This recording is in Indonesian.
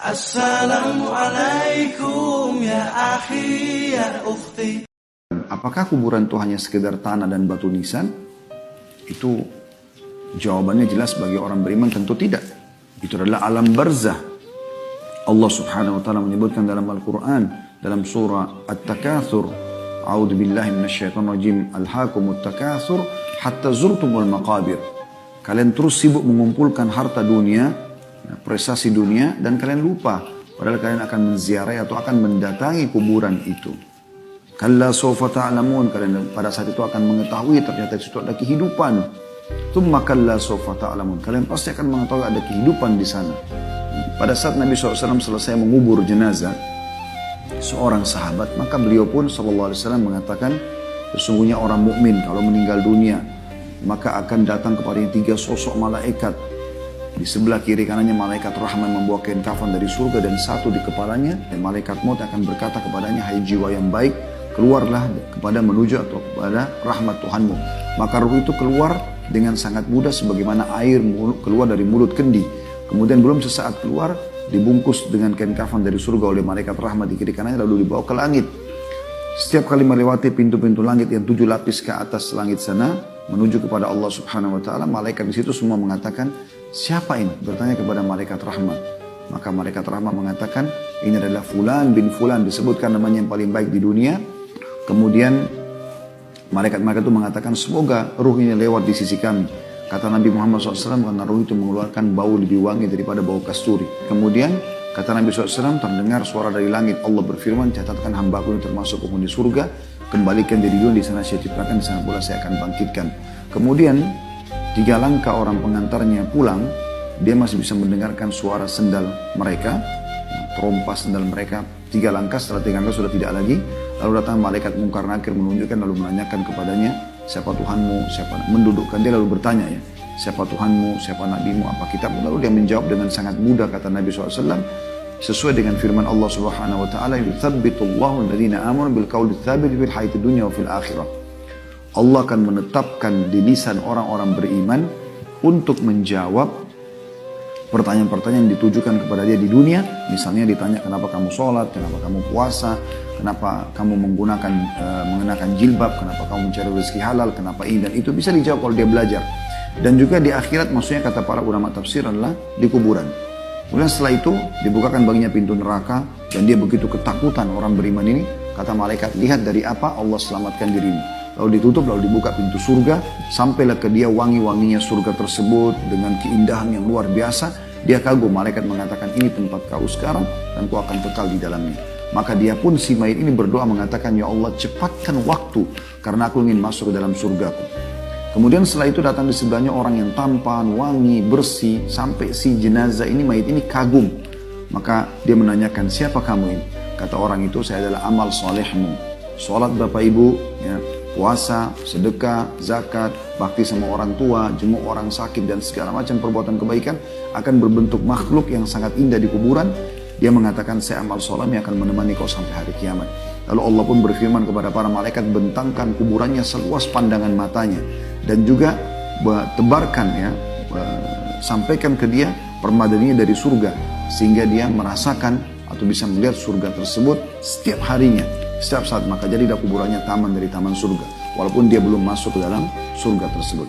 Assalamualaikum ya akhi ya ukhti. Apakah kuburan itu hanya sekedar tanah dan batu nisan? Itu jawabannya jelas bagi orang beriman tentu tidak. Itu adalah alam barzah. Allah subhanahu wa ta'ala menyebutkan dalam Al-Quran, dalam surah At-Takatsur, A'udzu billahi minasyaitonir rajim, alhaakumut takatsur hatta zurtumul maqabir. Kalian terus sibuk mengumpulkan harta dunia, prestasi dunia, dan kalian lupa padahal kalian akan menziarahi atau akan mendatangi kuburan itu. Kalla sawfa ta'lamun, kalian pada saat itu akan mengetahui ternyata di situ ada kehidupan. Tsumma kalla sawfa ta'lamun, kalian pasti akan mengetahui ada kehidupan di sana. Pada saat Nabi SAW selesai mengubur jenazah seorang sahabat, maka beliau pun SAW mengatakan, sesungguhnya orang mukmin kalau meninggal dunia maka akan datang kepadanya 3 sosok malaikat. Di sebelah kiri kanannya malaikat rahmat membawa kain kafan dari surga dan 1 di kepalanya, dan malaikat maut akan berkata kepadanya, hai jiwa yang baik, keluarlah kepada menuju atau kepada rahmat Tuhanmu. Maka ruh itu keluar dengan sangat mudah sebagaimana air keluar dari mulut kendi. Kemudian belum sesaat keluar, dibungkus dengan kain kafan dari surga oleh malaikat rahmat di kiri kanannya, lalu dibawa ke langit. Setiap kali melewati pintu-pintu langit yang 7 lapis ke atas langit sana, menuju kepada Allah subhanahu wa ta'ala, malaikat di situ semua mengatakan, siapa ini? Bertanya kepada malaikat rahmat. Maka malaikat rahmat mengatakan, ini adalah fulan bin fulan, disebutkan namanya yang paling baik di dunia. Kemudian malaikat-malaikat itu mengatakan, semoga ruh ini lewat di sisi kami. Kata Nabi Muhammad SAW, karena ruh itu mengeluarkan bau lebih wangi daripada bau kasturi. Kemudian kata Nabi SAW, terdengar suara dari langit, Allah berfirman, catatkan hambaku ini termasuk penghuni surga, kembalikan diri dunia, di sana saya ciptakan, di sana pula saya akan bangkitkan. Kemudian 3 langkah orang pengantarnya pulang, dia masih bisa mendengarkan suara sendal mereka, trompa sendal mereka. 3 langkah, setelah 3 langkah sudah tidak lagi. Lalu datang malaikat mungkar nakir menunjukkan, lalu menanyakan kepadanya, siapa Tuhanmu, siapa, mendudukkan dia lalu bertanya ya, siapa Tuhanmu, siapa Nabimu, apa kitabmu. Lalu dia menjawab dengan sangat mudah, kata Nabi SAW, sesuai dengan firman Allah Subhanahu wa taala, yutsabbitullahu alladziina aamanu bil qawli tsabit fil hayatid dunya wa fil akhirah. Allah akan menetapkan di lisan orang-orang beriman untuk menjawab pertanyaan-pertanyaan yang ditujukan kepada dia di dunia. Misalnya ditanya, kenapa kamu sholat, kenapa kamu puasa, kenapa kamu mengenakan jilbab, kenapa kamu mencari rezeki halal, kenapa ini dan itu, bisa dijawab kalau dia belajar. Dan juga di akhirat, maksudnya kata para ulama tafsir adalah di kuburan. Kemudian setelah itu dibukakan baginya pintu neraka, dan dia begitu ketakutan orang beriman ini. Kata malaikat, lihat dari apa Allah selamatkan dirimu. Lalu ditutup, lalu dibuka pintu surga, sampailah ke dia wangi-wanginya surga tersebut dengan keindahan yang luar biasa. Dia kagum, malaikat mengatakan, ini tempat kau sekarang dan kau akan kekal di dalamnya. Maka dia pun, si mayit ini berdoa mengatakan, ya Allah cepatkan waktu karena aku ingin masuk ke dalam surgaku. Kemudian setelah itu datang di sebelahnya orang yang tampan, wangi, bersih, sampai si jenazah ini, mayit ini kagum. Maka dia menanyakan, siapa kamu ini? Kata orang itu, saya adalah amal solehmu. Sholat Bapak Ibu, ya, puasa, sedekah, zakat, bakti sama orang tua, jenguk orang sakit, dan segala macam perbuatan kebaikan akan berbentuk makhluk yang sangat indah di kuburan. Dia mengatakan, saya amal soleh yang akan menemani kau sampai hari kiamat. Lalu Allah pun berfirman kepada para malaikat, bentangkan kuburannya seluas pandangan matanya. Dan juga tebarkan ya, sampaikan ke dia permadaninya dari surga. Sehingga dia merasakan atau bisa melihat surga tersebut setiap harinya, setiap saat. Maka jadilah kuburannya taman dari taman surga, walaupun dia belum masuk ke dalam surga tersebut.